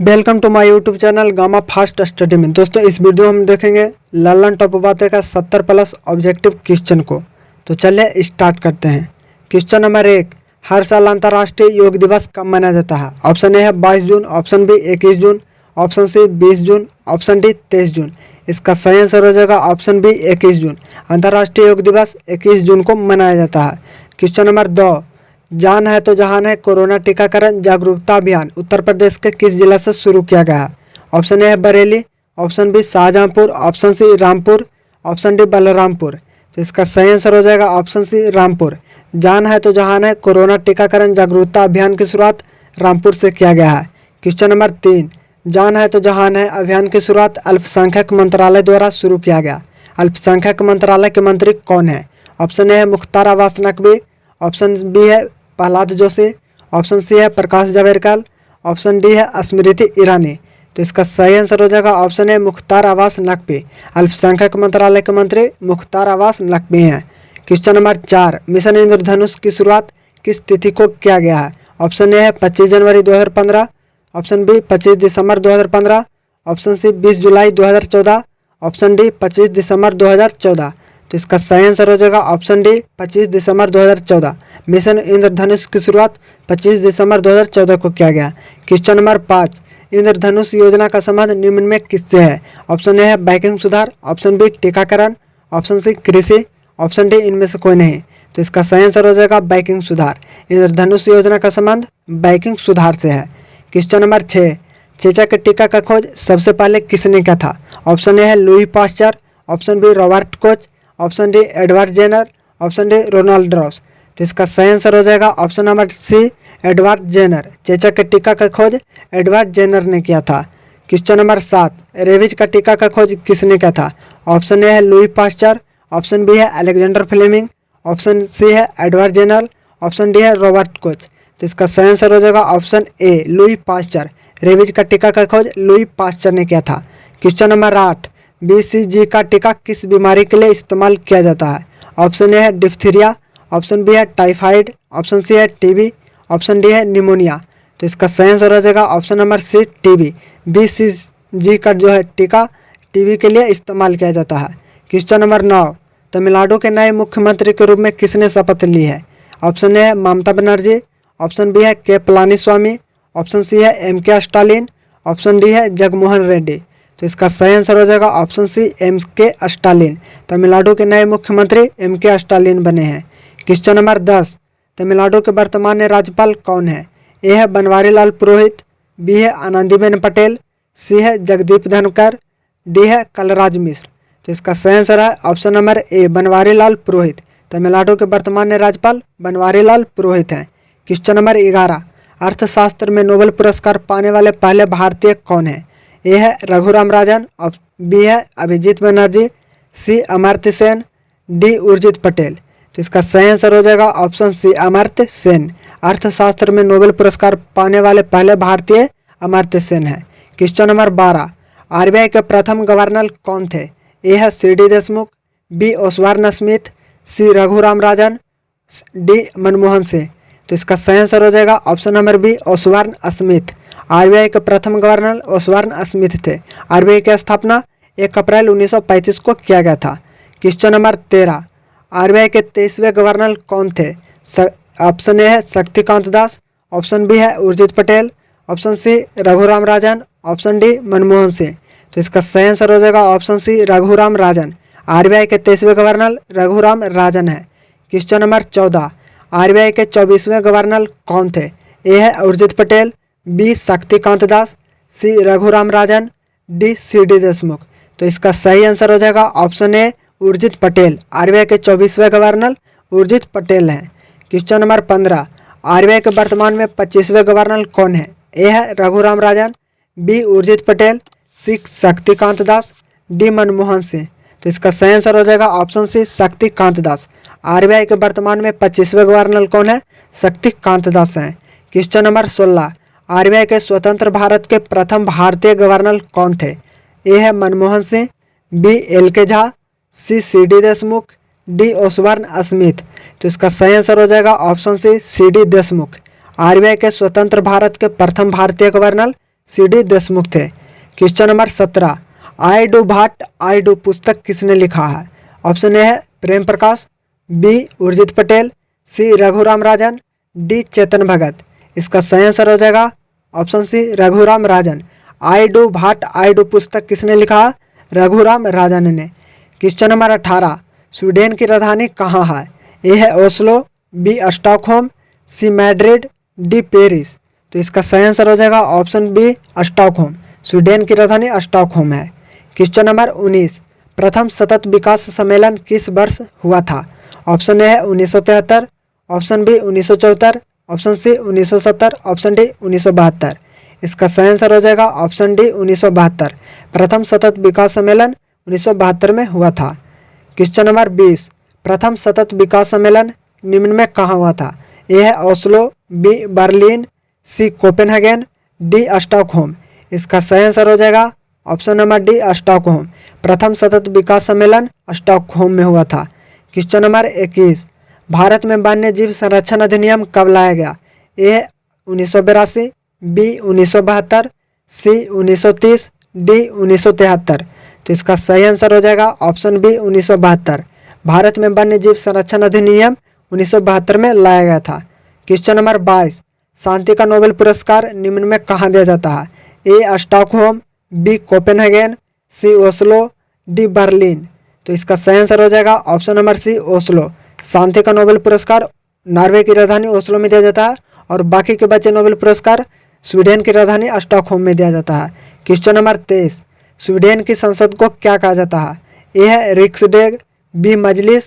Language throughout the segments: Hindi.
Welcome to my YouTube channel Gamma Fast Study में। दोस्तों इस वीडियो में हम देखेंगे लर्न टॉप बातें का 70+ ऑब्जेक्टिव क्वेश्चन को। तो चलिए स्टार्ट करते हैं। क्वेश्चन नंबर 1, हर साल अंतर्राष्ट्रीय योग दिवस कब मनाया जाता है? ऑप्शन ए है 22 जून, ऑप्शन बी 21 जून, ऑप्शन सी 20 जून, ऑप्शन डी 23 जून। इसका सही आंसर हो जाएगा ऑप्शन बी 21 जून। अंतर्राष्ट्रीय योग दिवस 21 जून को मनाया जाता है। क्वेश्चन नंबर 2, जान है तो जहान है कोरोना टीकाकरण जागरूकता अभियान उत्तर प्रदेश के किस जिला से शुरू किया गया है? ऑप्शन ए है Bareilly, option B Shahjahanpur, option C Rampur, option D Balrampur. तो इसका सही आंसर हो जाएगा ऑप्शन सी रामपुर। जान है तो जहान है कोरोना टीकाकरण जागरूकता अभियान की शुरुआत रामपुर से किया गया है। क्वेश्चन नंबर 3, जान है तो जहान है अभियान की शुरुआत अल्पसंख्यक मंत्रालय द्वारा शुरू किया गया। अल्पसंख्यक मंत्रालय के मंत्री कौन है? ऑप्शन ए है मुख्तार अब्बास नकवी, ऑप्शन बी है प्रहलाद जोशी, ऑप्शन सी है प्रकाश जावड़ेकर, ऑप्शन डी है स्मृति ईरानी। तो इसका सही आंसर हो जाएगा ऑप्शन ए मुख्तार अब्बास नकवी। अल्पसंख्यक मंत्रालय के मंत्री मुख्तार अब्बास नकवी हैं। क्वेश्चन नंबर 4, मिशन इंद्रधनुष की शुरुआत किस तिथि को किया गया है? ऑप्शन ए है 25 जनवरी 2015, ऑप्शन बी 25 दिसंबर 2015, ऑप्शन सी 20 जुलाई 2014, ऑप्शन डी 25 दिसंबर 2014। तो इसका सही आंसर हो जाएगा ऑप्शन डी 25 दिसंबर 2014। मिशन इंद्रधनुष की शुरुआत 25 दिसंबर 2014 को किया गया। क्वेश्चन नंबर 5, इंद्रधनुष योजना का संबंध निम्न में किससे है? ऑप्शन ए है बैंकिंग सुधार, ऑप्शन बी टीकाकरण, ऑप्शन सी कृषि, ऑप्शन डी इनमें से कोई नहीं। तो इसका सही आंसर हो जाएगा बैंकिंग सुधार। इंद्रधनुष योजना का संबंध बैंकिंग सुधार से है। क्वेश्चन नंबर 6, चेचा के टीका का खोज सबसे पहले किसने किया था? ऑप्शन ए है Louis Pasteur, option B Robert Koch, option D Edward Jenner, option D Ronald Ross. तो इसका सही आंसर हो जाएगा option number C Edward Jenner. चेचा के टीका का खोज एडवर्ड जेनर ने किया था। क्वेश्चन नंबर 7, रेबीज का टीका का खोज किसने किया था? ऑप्शन ए है लुई पास्चर, ऑप्शन बी है अलेक्जेंडर फ्लेमिंग, ऑप्शन सी है एडवर्ड जेनर, ऑप्शन डी है रॉबर्ट कोच। तो इसका सही आंसर हो जाएगा option A Louis Pasteur. Rabies का टीका का खोज लुई पास्चर ने किया था। क्वेश्चन नंबर 8, BCG का टीका किस बीमारी के लिए इस्तेमाल किया जाता है? ऑप्शन ए है डिप्थीरिया, ऑप्शन बी है टाइफाइड, ऑप्शन सी है टीबी, ऑप्शन डी है निमोनिया। तो इसका सही आंसर हो जाएगा option number C TB. BCG का जो है टीका टीबी के लिए इस्तेमाल किया जाता है। क्वेश्चन नंबर 9, तमिलनाडु के नए मुख्यमंत्री के रूप में किसने शपथ ली है? ऑप्शन ए है ममता बनर्जी, ऑप्शन बी है के पलानीस्वामी, ऑप्शन सी है MK स्टालिन, ऑप्शन डी है जगनमोहन रेड्डी। तो इसका सही आंसर हो जाएगा option C MK Stalin. Tamil Nadu के नए मुख्यमंत्री MK स्टालिन बने हैं। क्वेश्चन नंबर 10, तमिलनाडु के वर्तमान राज्यपाल कौन है? ए है बनवारी लाल पुरोहित, बी है आनंदीबेन पटेल, सी है जगदीप धनखड़, डी है कलराज मिश्र। तो इसका सही आंसर है option number A Banwari Lal पुरोहित। तमिलनाडु के वर्तमान राज्यपाल बनवारी लाल पुरोहित हैं। क्वेश्चन नंबर 11, अर्थशास्त्र में नोबेल पुरस्कार पाने वाले पहले भारतीय कौन है? ए है रघुराम राजन, बी है अभिजीत बनर्जी, सी अमर्त्य सेन, डी उर्जित पटेल। तो इसका सही आंसर हो जाएगा ऑप्शन सी अमर्त्य सेन। अर्थशास्त्र में नोबेल पुरस्कार पाने वाले पहले भारतीय अमर्त्य सेन है। क्वेश्चन नंबर 12, RBI के प्रथम गवर्नर कौन थे? ए है CD Deshmukh, B Osborne Smith, C Raghuram Rajan, D Manmohan Singh. तो इसका सही आंसर हो जाएगा option number B Osborne Smith. RBI के प्रथम गवर्नर ओसवार्ण स्मिथ थे। RBI की स्थापना 1 अप्रैल 1935 को किया गया था। क्वेश्चन नंबर 13, RBI के 23वें गवर्नर कौन थे? ऑप्शन ए है शक्तिकांत दास, ऑप्शन बी है उर्जित पटेल, ऑप्शन सी रघुराम राजन, ऑप्शन डी मनमोहन सिंह। तो इसका सही आंसर हो जाएगा ऑप्शन सी रघुराम राजन। RBI के 23वें गवर्नर रघुराम राजन है। क्वेश्चन नंबर 14, RBI के 24वें गवर्नर कौन थे? ए है उर्जित पटेल, बी शक्तिकांत दास, सी रघुराम राजन, डी CD देशमुख। तो इसका सही आंसर हो जाएगा option A Urjit Patel. RBI के 24वें गवर्नर उर्जित पटेल हैं। क्वेश्चन नंबर 15, RBI के वर्तमान में 25वें गवर्नर कौन है? ए है रघुराम राजन, बी उर्जित पटेल, सी शक्तिकांत दास, डी मनमोहन सिंह। तो इसका सही आंसर हो जाएगा ऑप्शन सी शक्तिकांत दास। RBI के वर्तमान में 25वें गवर्नर कौन है? शक्तिकांत दास हैं। क्वेश्चन नंबर 16, RBI के स्वतंत्र भारत के प्रथम भारतीय गवर्नर कौन थे? ए है Manmohan Singh, B LK Jha, C CD Deshmukh, D Osborne Smith. तो इसका सही आंसर हो जाएगा option C CD Deshmukh. RBI के स्वतंत्र भारत के प्रथम भारतीय गवर्नर सी डी देशमुख थे। Question number 17, I do what I do पुस्तक किसने लिखा है? ऑप्शन ए है Prem Prakash, B Urjit Patel, C Raghuram Rajan, D Chetan Bhagat. इसका सही आंसर हो जाएगा option C Raghuram Rajan. I do what I do पुस्तक किसने लिखा? रघुराम राजन ने। क्वेश्चन नंबर 18, स्वीडन की राजधानी कहाँ है? ए है ओस्लो, बी स्टॉकहोम, सी मैड्रिड, डी पेरिस। तो इसका सही आंसर हो जाएगा ऑप्शन बी स्टॉकहोम। स्वीडन की राजधानी स्टॉकहोम है। क्वेश्चन नंबर 19, प्रथम सतत विकास सम्मेलन किस वर्ष हुआ था? ऑप्शन ए है 1973, option B 1974, option C 1970, option D 1972। इसका सही आंसर हो जाएगा ऑप्शन डी 1972। प्रथम सतत विकास सम्मेलन 1972 में हुआ था। क्वेश्चन नंबर 20, प्रथम सतत विकास सम्मेलन निम्न में कहाँ हुआ था? ए है ओस्लो, बी बर्लिन, सी कोपेनहेगन, डी स्टॉकहोम। इसका सही आंसर हो जाएगा ऑप्शन नंबर डी स्टॉकहोम। प्रथम सतत विकास सम्मेलन स्टॉकहोम में हुआ था। क्वेश्चन नंबर 21, भारत में वन्य जीव संरक्षण अधिनियम कब लाया गया? ए है 1982, बी 1972, सी 1930, डी 1973। तो इसका सही आंसर हो जाएगा ऑप्शन बी 1972। भारत में वन्य जीव संरक्षण अधिनियम 1972 में लाया गया था। क्वेश्चन नंबर 22, शांति का नोबेल पुरस्कार निम्न में कहाँ दिया जाता है? ए स्टॉकहोम, बी कोपेनहेगन, सी ओस्लो, डी बर्लिन। तो इसका सही आंसर हो जाएगा ऑप्शन नंबर सी ओस्लो। शांति का नोबेल पुरस्कार नॉर्वे की राजधानी ओस्लो में दिया जाता है और बाकी के बचे नोबेल पुरस्कार स्वीडन की राजधानी स्टॉकहोम में दिया जाता है। क्वेश्चन नंबर 23, स्वीडन की संसद को क्या कहा जाता है? ए है रिक्सडेग, बी मजलिस,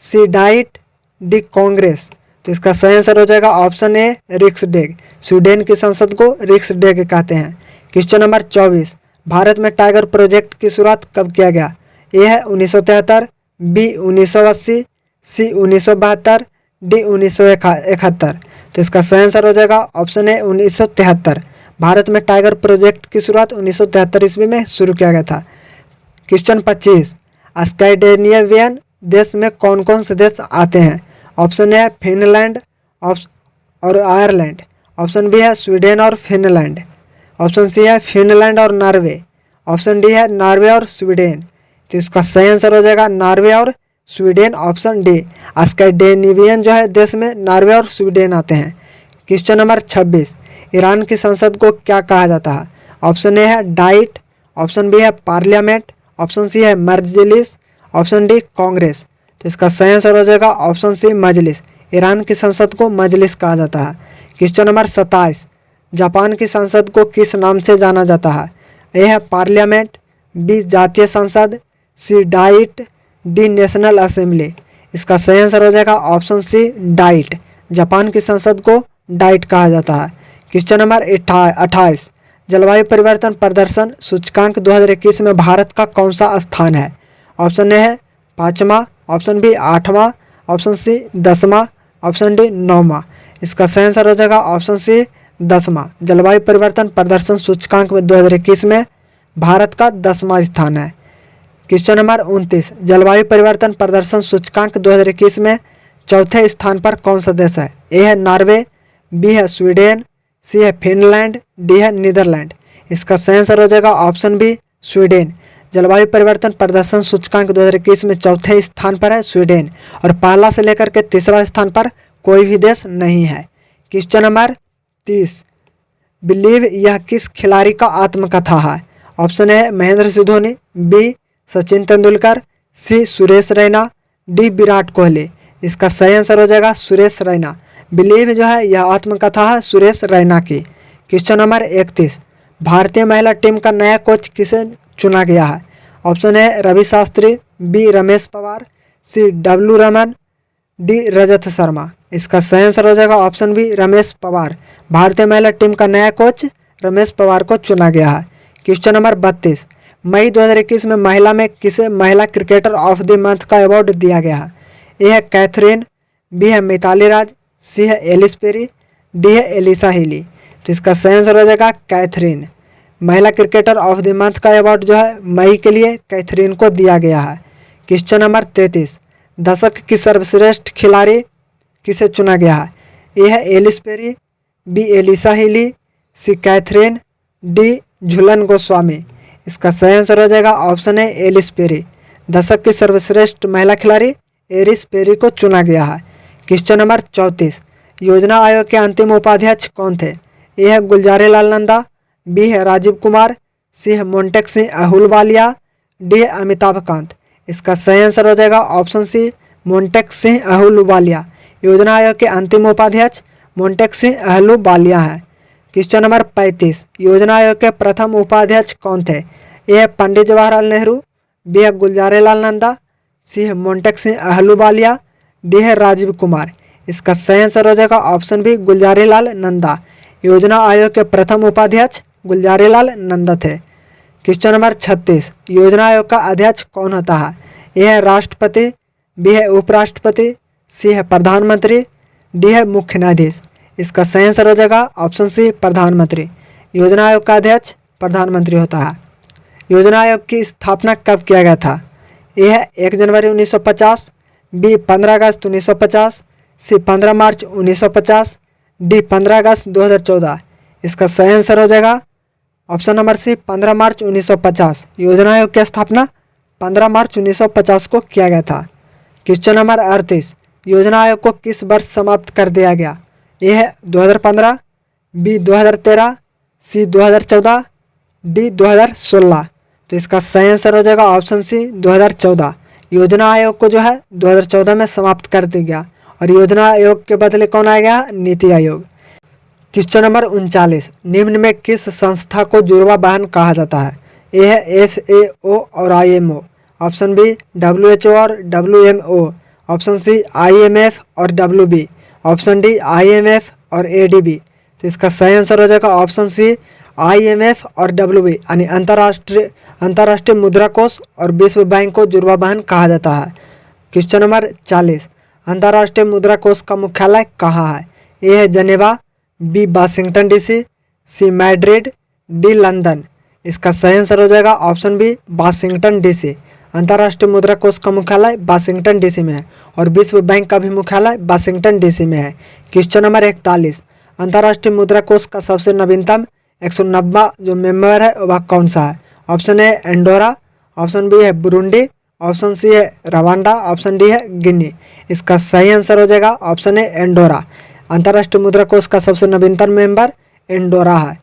सी डाइट, डी कांग्रेस। तो इसका सही आंसर हो जाएगा ऑप्शन ए रिक्सडेग। स्वीडन की संसद को रिक्सडेग कहते हैं। क्वेश्चन नंबर 24, भारत में टाइगर प्रोजेक्ट की शुरुआत कब किया गया? ए है 1973, बी 1980, सी 1972, डी 1971। तो इसका सही आंसर हो जाएगा ऑप्शन ए 1973। भारत में टाइगर प्रोजेक्ट की शुरुआत 1973 ईस्वी में शुरू किया गया था। क्वेश्चन 25, स्कैंडिनेवियन देश में कौन कौन से देश आते हैं? ऑप्शन ए है फिनलैंड और आयरलैंड, ऑप्शन बी है स्वीडन और फिनलैंड, ऑप्शन सी है फिनलैंड और नॉर्वे, ऑप्शन डी है नॉर्वे और स्वीडन। तो इसका सही आंसर हो जाएगा नॉर्वे और स्वीडन, ऑप्शन डी। स्कैंडिनेवियन जो है देश में नॉर्वे और स्वीडन आते हैं। क्वेश्चन नंबर 26, ईरान की संसद को क्या कहा जाता है? ऑप्शन ए है डाइट, ऑप्शन बी है पार्लियामेंट, ऑप्शन सी है मजलिस, ऑप्शन डी कांग्रेस। तो इसका सही आंसर हो जाएगा ऑप्शन सी मजलिस। ईरान की संसद को मजलिस कहा जाता है। क्वेश्चन नंबर 27, जापान की संसद को किस नाम से जाना जाता है? ए है पार्लियामेंट, बी जातीय संसद, सी डाइट, डी नेशनल असेंबली। इसका सही आंसर हो जाएगा ऑप्शन सी डाइट। जापान की संसद को डाइट कहा जाता है। क्वेश्चन नंबर 28, जलवायु परिवर्तन प्रदर्शन सूचकांक 2021 में भारत का कौन सा स्थान है? ऑप्शन ए है 5वां, ऑप्शन बी 8वां, ऑप्शन सी 10वां, ऑप्शन डी 9वां। इसका सही आंसर हो जाएगा ऑप्शन सी 10वां। जलवायु परिवर्तन प्रदर्शन सूचकांक में 2021 में भारत का 10वां स्थान है। क्वेश्चन नंबर 29, जलवायु परिवर्तन प्रदर्शन सूचकांक 2021 में चौथे स्थान पर कौन सा देश है? ए है नॉर्वे, बी है स्वीडन, सी है फिनलैंड, डी है नीदरलैंड। इसका सही आंसर हो जाएगा ऑप्शन बी स्वीडन। जलवायु परिवर्तन प्रदर्शन सूचकांक 2021 में चौथे स्थान पर है स्वीडन और पहला से लेकर के तीसरा स्थान पर कोई भी देश नहीं है। क्वेश्चन नंबर 30, बिलीव यह किस खिलाड़ी का आत्मकथा है? Option A Mahendra Singh Dhoni, B Sachin Tendulkar, C Suresh Raina, D Virat Kohli. इसका सही आंसर हो जाएगा सुरेश रैना। बिलीव जो है यह आत्मकथा है सुरेश रैना की। क्वेश्चन नंबर 31, भारतीय महिला टीम का नया कोच किसे चुना गया है? Option A Ravi Shastri, B Ramesh Powar, C W Raman, D Rajat Sharma. इसका सही आंसर हो जाएगा ऑप्शन बी रमेश पवार। भारतीय महिला टीम का नया कोच रमेश पवार को चुना गया है। क्वेश्चन नंबर 32, मई 2021 में महिला में किसे महिला क्रिकेटर ऑफ द मंथ का अवार्ड दिया गया है? ए है कैथरीन, बी है मिताली राज, सी है एलिस पेरी, डी है एलिसा हिली। तो इसका सही आंसर हो जाएगा कैथरीन। महिला क्रिकेटर ऑफ द मंथ का अवार्ड जो है मई के लिए कैथरीन को दिया गया है। क्वेश्चन नंबर 33, दशक की सर्वश्रेष्ठ खिलाड़ी किसे चुना गया है? ए है Ellyse Perry, B Alyssa Healy, सी कैथरीन, डी झूलन गोस्वामी। इसका सही आंसर हो जाएगा ऑप्शन है एलिस पेरी। दशक की सर्वश्रेष्ठ महिला खिलाड़ी एलिस पेरी को चुना गया है। क्वेश्चन नंबर 34, योजना आयोग के अंतिम उपाध्यक्ष कौन थे? ए है गुलजारी लाल नंदा, बी है राजीव कुमार, सी है मोन्टेक सिंह अहलूवालिया, डी है अमिताभ कांत। इसका सही आंसर हो जाएगा ऑप्शन सी मोन्टेक सिंह अहलूवालिया। योजना आयोग के अंतिम उपाध्यक्ष मोन्टेक सिंह अहलूवालिया है। क्वेश्चन नंबर 35, योजना आयोग के प्रथम उपाध्यक्ष कौन थे? ए है पंडित जवाहरलाल नेहरू, बी है गुलजारी लाल नंदा, सी है मोन्टेक सिंह अहलूवालिया, डी है राजीव कुमार। इसका सही आंसर हो जाएगा ऑप्शन बी गुलजारी लाल नंदा। योजना आयोग के प्रथम उपाध्यक्ष गुलजारी लाल नंदा थे। क्वेश्चन नंबर 36, योजना आयोग का अध्यक्ष कौन होता है? ए है राष्ट्रपति, बी है उपराष्ट्रपति, सी है प्रधानमंत्री, डी है मुख्य न्यायाधीश। इसका सही आंसर हो जाएगा ऑप्शन सी प्रधानमंत्री। योजना आयोग का अध्यक्ष प्रधानमंत्री होता है। योजना आयोग की स्थापना कब किया गया था? ए है 1 जनवरी 1950, बी 15 अगस्त 1950, सी 15 मार्च 1950, डी 15 अगस्त 2014। इसका सही आंसर हो जाएगा ऑप्शन नंबर सी 15 मार्च 1950। योजना आयोग की स्थापना 15 मार्च 1950 को किया गया था। क्वेश्चन नंबर 38, योजना आयोग को किस वर्ष समाप्त कर दिया गया? ए है 2015, बी 2013, सी 2014, डी 2016। तो इसका सही आंसर हो जाएगा ऑप्शन सी 2014। योजना आयोग को जो है 2014 में समाप्त कर दिया गया और योजना आयोग के बदले कौन आएगा? नीति आयोग। क्वेश्चन नंबर 39, निम्न में किस संस्था को जुड़वा बहन कहा जाता है? ए है FAO और IMO, ऑप्शन बी WHO और WMO, ऑप्शन सी IMF और WB, ऑप्शन डी IMF और ADB। तो इसका सही आंसर हो जाएगा ऑप्शन सी IMF और WB यानी अंतर्राष्ट्रीय मुद्रा कोष और विश्व बैंक को जुड़वा बहन कहा जाता है। क्वेश्चन नंबर 40, अंतर्राष्ट्रीय मुद्रा कोष का मुख्यालय कहाँ है? ए है जनेवा, बी वाशिंगटन DC, सी मैड्रिड, डी लंदन। इसका सही आंसर हो जाएगा ऑप्शन बी वाशिंगटन DC। अंतर्राष्ट्रीय मुद्रा कोष का मुख्यालय वाशिंगटन DC में है और विश्व बैंक का भी मुख्यालय वाशिंगटन DC में है। क्वेश्चन नंबर 41, अंतर्राष्ट्रीय मुद्रा कोष का सबसे नवीनतम 190वां जो मेंबर है वह कौन सा है? Option A Andorra, option B है बुरुंडी, ऑप्शन सी है रवांडा, ऑप्शन डी है गिनी। इसका सही आंसर हो जाएगा ऑप्शन ए एंडोरा। अंतर्राष्ट्रीय मुद्रा कोष का सबसे नवीनतम मेंबर एंडोरा है।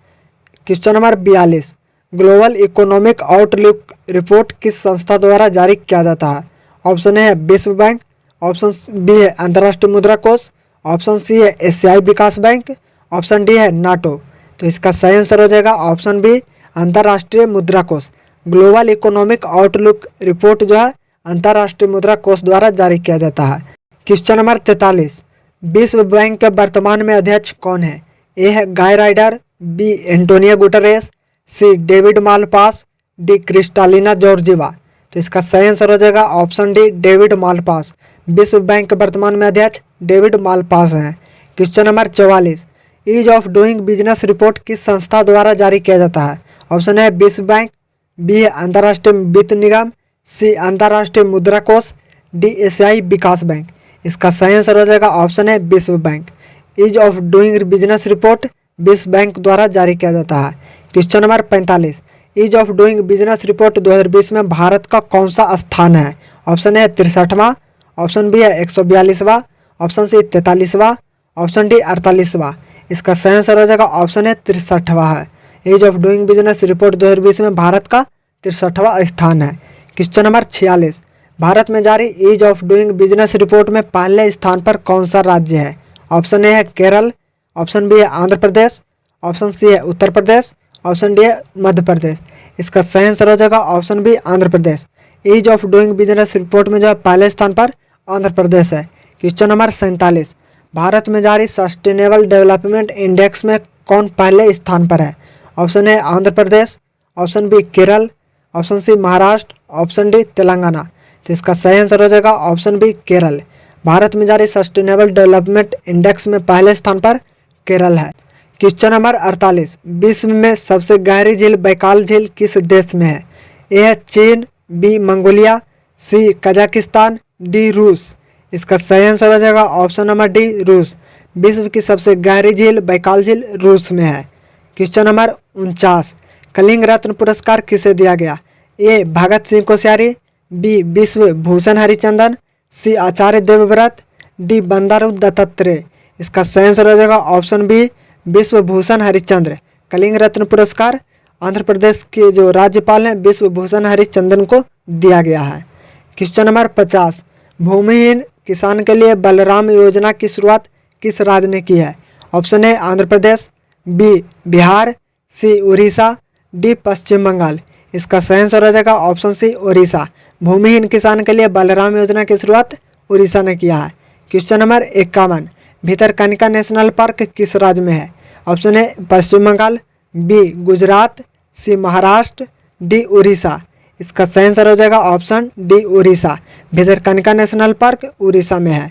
Question number 42, global economic outlook report किस संस्था द्वारा जारी किया जाता है? ऑप्शन ए है विश्व बैंक, ऑप्शन बी है अंतर्राष्ट्रीय मुद्रा कोष, ऑप्शन सी है एशियाई विकास बैंक, ऑप्शन डी है नाटो। तो इसका सही आंसर हो जाएगा ऑप्शन बी अंतर्राष्ट्रीय मुद्रा कोष। ग्लोबल इकोनॉमिक आउटलुक रिपोर्ट जो है अंतर्राष्ट्रीय मुद्रा कोष द्वारा जारी किया जाता है। क्वेश्चन नंबर 43, विश्व बैंक के वर्तमान में अध्यक्ष कौन है? ए है Guy Ryder, B Antonio Guterres, C David Malpass, D Kristalina Georgieva. तो इसका सही आंसर हो जाएगा ऑप्शन डी डेविड मालपास। विश्व बैंक के वर्तमान में अध्यक्ष डेविड मालपास हैं। Question number 44, ease of doing business report किस संस्था द्वारा जारी किया जाता है? ऑप्शन है विश्व बैंक, बी है अंतर्राष्ट्रीय वित्त निगम, सी अंतर्राष्ट्रीय मुद्रा कोष, डी एशियाई विकास बैंक। इसका सही आंसर हो जाएगा ऑप्शन है विश्व bank. Ease of doing business report विश्व बैंक द्वारा जारी किया जाता है। Question number 45, ease of doing business report 2020 में भारत का कौन सा स्थान है? ऑप्शन है 63वां, ऑप्शन बी है 142वां, ऑप्शन सी 43वां, ऑप्शन डी 48वां। इसका सही आंसर हो जाएगा ऑप्शन है 63वां है। Ease of doing business report 2020 में भारत का 63वां स्थान है। क्वेश्चन नंबर 46, भारत में जारी ease of doing business report में पहले स्थान पर कौन सा राज्य है? ऑप्शन ए है केरल, ऑप्शन बी है आंध्र प्रदेश, ऑप्शन सी है उत्तर प्रदेश, ऑप्शन डी है मध्य प्रदेश। इसका सही आंसर हो जाएगा option B Andhra Pradesh. Ease of doing business report में जो है पहले स्थान पर आंध्र प्रदेश है। क्वेश्चन नंबर 47, भारत में जारी सस्टेनेबल डेवलपमेंट इंडेक्स में कौन पहले स्थान पर है? ऑप्शन है Andhra Pradesh, option B Kerala, option C Maharashtra, option D Telangana. तो इसका सही आंसर हो जाएगा ऑप्शन बी केरल। भारत में जारी सस्टेनेबल डेवलपमेंट इंडेक्स में पहले स्थान पर केरल है। क्वेश्चन नंबर 48, विश्व में सबसे गहरी झील बैकाल झील किस देश में है? ए है चीन, बी मंगोलिया, सी कजाकिस्तान, डी रूस। इसका सही आंसर हो जाएगा ऑप्शन नंबर डी रूस। विश्व की सबसे गहरी झील बैकाल झील रूस में है। क्वेश्चन नंबर 49, कलिंग रत्न पुरस्कार किसे दिया गया? ए भगत सिंह कोश्यारी, बी विश्व भूषण हरिचंदन, सी आचार्य देवव्रत, डी बंडारू दत्तात्रेय। इसका सही आंसर हो जाएगा ऑप्शन बी विश्व भूषण हरिश्चंद्र। कलिंग रत्न पुरस्कार आंध्र प्रदेश के जो राज्यपाल हैं विश्व भूषण हरिश्चंद्रन को दिया गया है। क्वेश्चन नंबर 50, भूमिहीन किसान के लिए बलराम योजना की शुरुआत किस राज्य ने की है? Option A Andhra Pradesh, B Bihar, C Orissa, D Paschim Bangal. इसका सही आंसर हो जाएगा ऑप्शन सी उड़ीसा। भूमिहीन किसान के लिए बलराम योजना की शुरुआत उड़ीसा ने किया है। Question number 51, Bhitarkanika national park किस राज्य में है? Option A Paschim Bangal, B Gujarat, C Maharashtra, D Orissa. इसका सही आंसर हो जाएगा option D Orissa. Bhitarkanika national park Orissa में है।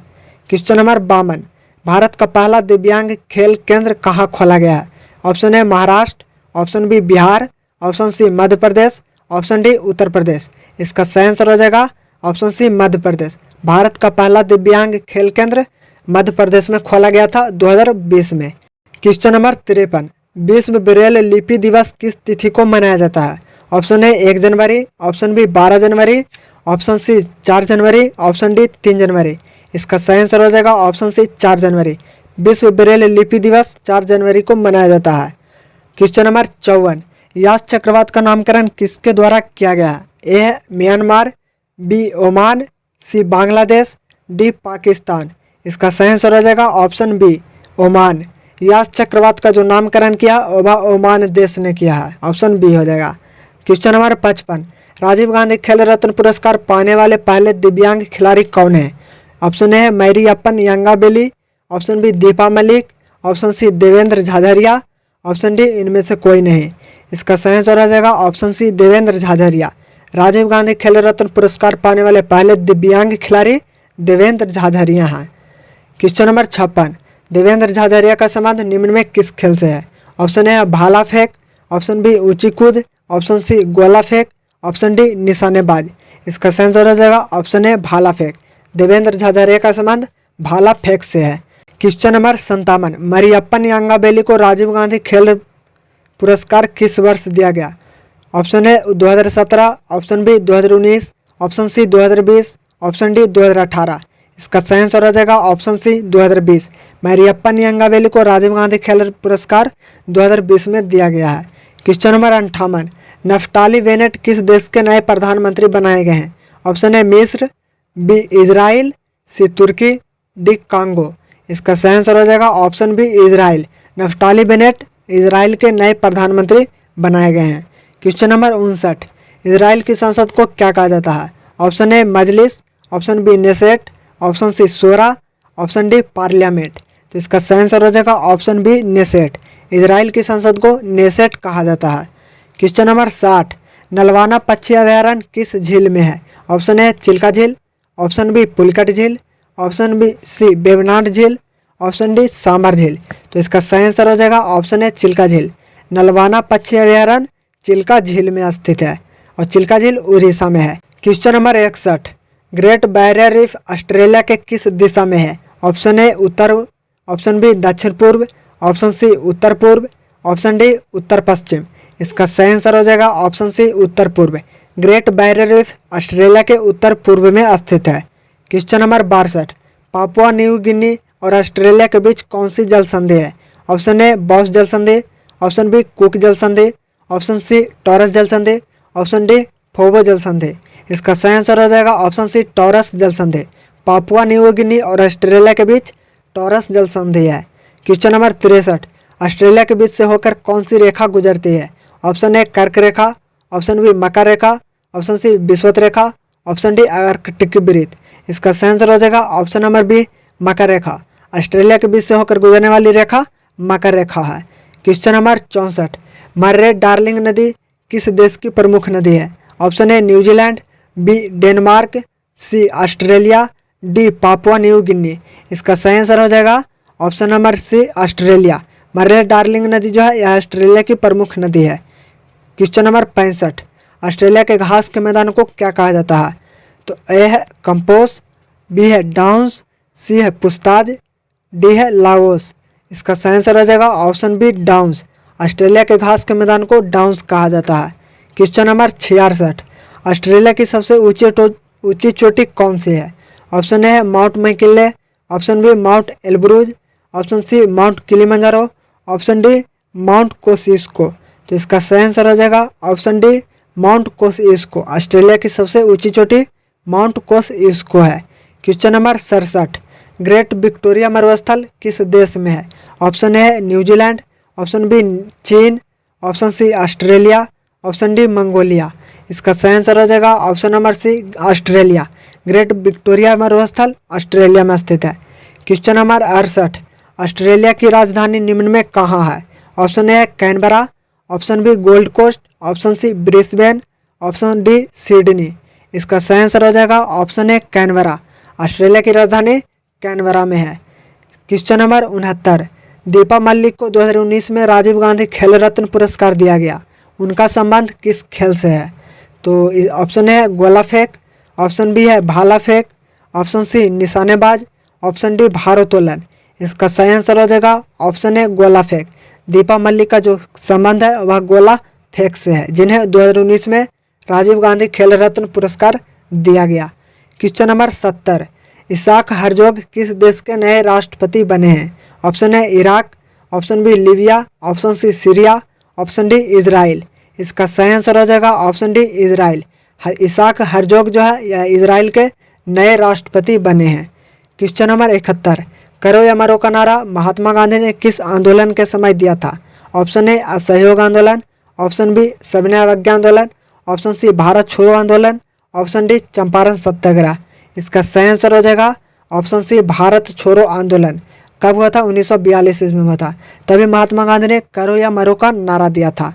क्वेश्चन नंबर 52, भारत का पहला दिव्यांग खेल केंद्र कहाँ खोला गया है? Option A Maharashtra, option B Bihar, option C Madhya Pradesh, option D Uttar Pradesh. इसका सही आंसर हो जाएगा ऑप्शन सी मध्य प्रदेश। भारत का पहला दिव्यांग खेल केंद्र मध्य प्रदेश में खोला गया था 2020 में। क्वेश्चन नंबर 53, विश्व ब्रेल लिपि दिवस किस तिथि को मनाया जाता है? ऑप्शन ए 1 जनवरी, ऑप्शन बी 12 जनवरी, ऑप्शन सी 4 जनवरी, ऑप्शन डी 3 जनवरी। इसका सही आंसर हो जाएगा ऑप्शन सी 4 जनवरी। विश्व ब्रेल लिपि दिवस 4 जनवरी को मनाया जाता है। क्वेश्चन नंबर 54, यास चक्रवात का नामकरण किसके द्वारा किया गया है? ए है म्यांमार, बी ओमान, सी बांग्लादेश, डी पाकिस्तान। इसका सही आंसर हो जाएगा ऑप्शन बी ओमान। यास चक्रवात का जो नामकरण किया वह ओमान देश ने किया है। ऑप्शन बी हो जाएगा। क्वेश्चन नंबर 55, राजीव गांधी खेल रत्न पुरस्कार पाने वाले पहले दिव्यांग खिलाड़ी कौन है? ऑप्शन ए है Mariyappan Thangavelu, option B Deepa Malik, option C Devendra Jhajharia, option D इनमें से कोई नहीं। इसका सही आंसर हो जाएगा ऑप्शन सी देवेंद्र झाझरिया। राजीव गांधी खेल रत्न पुरस्कार पाने वाले पहले दिव्यांग खिलाड़ी देवेंद्र झाझरिया हैं। क्वेश्चन नंबर 56, देवेंद्र झाझरिया का संबंध निम्न में किस खेल से है? ऑप्शन ए भाला फेंक, ऑप्शन बी ऊंची कूद, ऑप्शन सी गोला फेंक, ऑप्शन डी निशानेबाज। इसका सही आंसर हो जाएगा ऑप्शन ए भाला फेंक। देवेंद्र झाझरिया का संबंध भाला फेंक से है। क्वेश्चन नंबर 57, मरियप्पन यंगाबेली को राजीव गांधी खेल पुरस्कार किस वर्ष दिया गया? Option A 2017, option B 2019, option C 2020, option D 2018। इसका सही आंसर हो जाएगा ऑप्शन सी 2020। मरियप्पन यंगाबेली को राजीव गांधी खेल पुरस्कार 2020 में दिया गया है। क्वेश्चन नंबर 58, नफ्ताली बेनेट किस देश के नए प्रधानमंत्री बनाए गए हैं? Option A Misr, B Israel, C Turkey, D Congo. इसका सही आंसर हो जाएगा option B Israel. Naftali Bennett Israel के नए प्रधानमंत्री बनाए गए हैं। क्वेश्चन नंबर 59, इजराइल की संसद को क्या कहा जाता है? Option A Majlis, option B Knesset, option C Shura, option D parliament. तो इसका सही आंसर हो जाएगा ऑप्शन बी नेसेट। इजराइल की संसद को नेसेट कहा जाता है। क्वेश्चन नंबर 60, नलवाना पक्षी अभयारण्य किस झील में है? ऑप्शन ए चिल्का झील, ऑप्शन बी पुलकट झील, ऑप्शन बी सी वेवनाड झील, ऑप्शन डी सांबर झील। तो इसका सही आंसर हो जाएगा ऑप्शन ए चिल्का झील। नलवाना पक्षी अभयारण्य चिल्का झील में स्थित है और चिल्का झील उड़ीसा में है। Question number 61, Great Barrier Reef Australia के किस दिशा में है? ऑप्शन ए उत्तर, ऑप्शन बी दक्षिण पूर्व, ऑप्शन सी उत्तर पूर्व, ऑप्शन डी उत्तर पश्चिम। इसका सही आंसर हो जाएगा ऑप्शन सी उत्तर पूर्व। ग्रेट बैरियर रीफ ऑस्ट्रेलिया के उत्तर पूर्व में स्थित है। क्वेश्चन नंबर 62, पापुआ न्यू गिनी और ऑस्ट्रेलिया के बीच कौन सी जल संधि है? ऑप्शन ए बॉस जल संधि, ऑप्शन बी कुक जल संधि, ऑप्शन सी टॉरस जल संधि, ऑप्शन डी फोबो जल संधि। इसका सही आंसर हो जाएगा ऑप्शन सी टॉरस जल संधि। पापुआ न्यू गिनी और ऑस्ट्रेलिया के बीच टॉरस जल संधि है। क्वेश्चन नंबर 63, ऑस्ट्रेलिया के बीच से होकर कौन सी रेखा गुजरती है? ऑप्शन ए कर्क रेखा, ऑप्शन बी मकर रेखा, ऑप्शन सी विषुवत रेखा, ऑप्शन डी आर्कटिक वृत्त। इसका सही आंसर हो जाएगा ऑप्शन नंबर बी मकर रेखा। ऑस्ट्रेलिया के बीच से होकर गुजरने वाली रेखा मकर रेखा है। क्वेश्चन नंबर 64, मर्रे डार्लिंग नदी किस देश की प्रमुख नदी है? Option A New Zealand, B Denmark, C Australia, D Papua New Guinea. इसका सही आंसर हो जाएगा option number C Australia. Murray Darling नदी जो है यह ऑस्ट्रेलिया की प्रमुख नदी है। क्वेश्चन नंबर 65, ऑस्ट्रेलिया के घास के मैदान को क्या कहा जाता है? तो ए है कंपोस, बी है डाउन्स, सी है पुस्ताज, डी है लाओस। इसका सही आंसर हो जाएगा ऑप्शन बी डाउन्स। ऑस्ट्रेलिया के घास के मैदान को डाउन्स कहा जाता है। क्वेश्चन नंबर 66, ऑस्ट्रेलिया की सबसे ऊंची चोटी कौन सी है? ऑप्शन ए है mount McKinley, option B mount Elbrus, option C mount Kilimanjaro, option D mount Kosciuszko. तो इसका सही आंसर हो जाएगा option D mount Kosciuszko. Australia की सबसे ऊंची चोटी माउंट कोसिस्को है। क्वेश्चन नंबर 67, ग्रेट विक्टोरिया मरुस्थल किस देश में है? ऑप्शन ए है न्यूजीलैंड, ऑप्शन बी चीन, option C Australia, option D Mongolia. इसका सही आंसर हो जाएगा option number C Australia. Great Victoria मरुस्थल ऑस्ट्रेलिया में स्थित है। क्वेश्चन नंबर 68, ऑस्ट्रेलिया की राजधानी निम्न में कहाँ है? ऑप्शन ए है Canberra, option B Gold Coast, option C Brisbane, option D Sydney. इसका सही आंसर हो जाएगा ऑप्शन ए कैनबरा। ऑस्ट्रेलिया की राजधानी कैनबरा में है। क्वेश्चन नंबर 69, दीपा मलिक को 2019 में राजीव गांधी खेल रत्न पुरस्कार दिया गया, उनका संबंध किस खेल से है? तो ऑप्शन ए है गोला फेंक, ऑप्शन बी है भाला फेंक, ऑप्शन सी निशानेबाज, ऑप्शन डी भारोत्तोलन। इसका सही आंसर हो जाएगा ऑप्शन ए गोला फेंक। दीपा मलिक का जो संबंध है वह गोला फेंक से है, जिन्हें 2019 में राजीव गांधी खेल रत्न पुरस्कार दिया गया। क्वेश्चन नंबर 70, इसाक हरजोग किस देश के नए राष्ट्रपति बने हैं? ऑप्शन है Iraq, option B Libya, option C Syria, option D Israel. इसका सही आंसर हो जाएगा option D Israel. Isaac Herzog जो है यह इजराइल के नए राष्ट्रपति बने हैं। क्वेश्चन नंबर 71, करो या मरो का नारा महात्मा गांधी ने किस आंदोलन के समय दिया था? ऑप्शन ए असहयोग आंदोलन, ऑप्शन बी सविनय अवज्ञा आंदोलन, ऑप्शन सी भारत छोड़ो आंदोलन, ऑप्शन डी चंपारण सत्याग्रह। इसका सही आंसर हो जाएगा ऑप्शन सी भारत छोड़ो आंदोलन। कब हुआ था? 1942 ईस्वी में हुआ था। तभी महात्मा गांधी ने करो या मरो का नारा दिया था।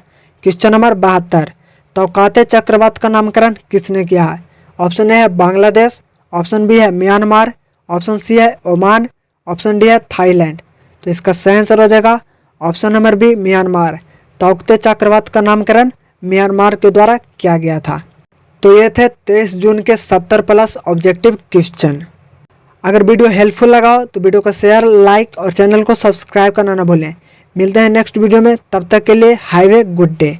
क्वेश्चन नंबर 72, तौकाते चक्रवात का नामकरण किसने किया है? ऑप्शन ए है बांग्लादेश, ऑप्शन बी है म्यांमार, ऑप्शन सी है ओमान, ऑप्शन डी है थाईलैंड। तो इसका सही आंसर हो जाएगा option number B Myanmar. Tauktae चक्रवात का नामकरण म्यांमार के द्वारा किया गया था। तो ये थे 23 जून के 70+ ऑब्जेक्टिव क्वेश्चन। अगर वीडियो हेल्पफुल लगा हो तो वीडियो को शेयर, लाइक और चैनल को सब्सक्राइब करना ना भूलें। मिलते हैं नेक्स्ट वीडियो में, तब तक के लिए हैव ए गुड डे।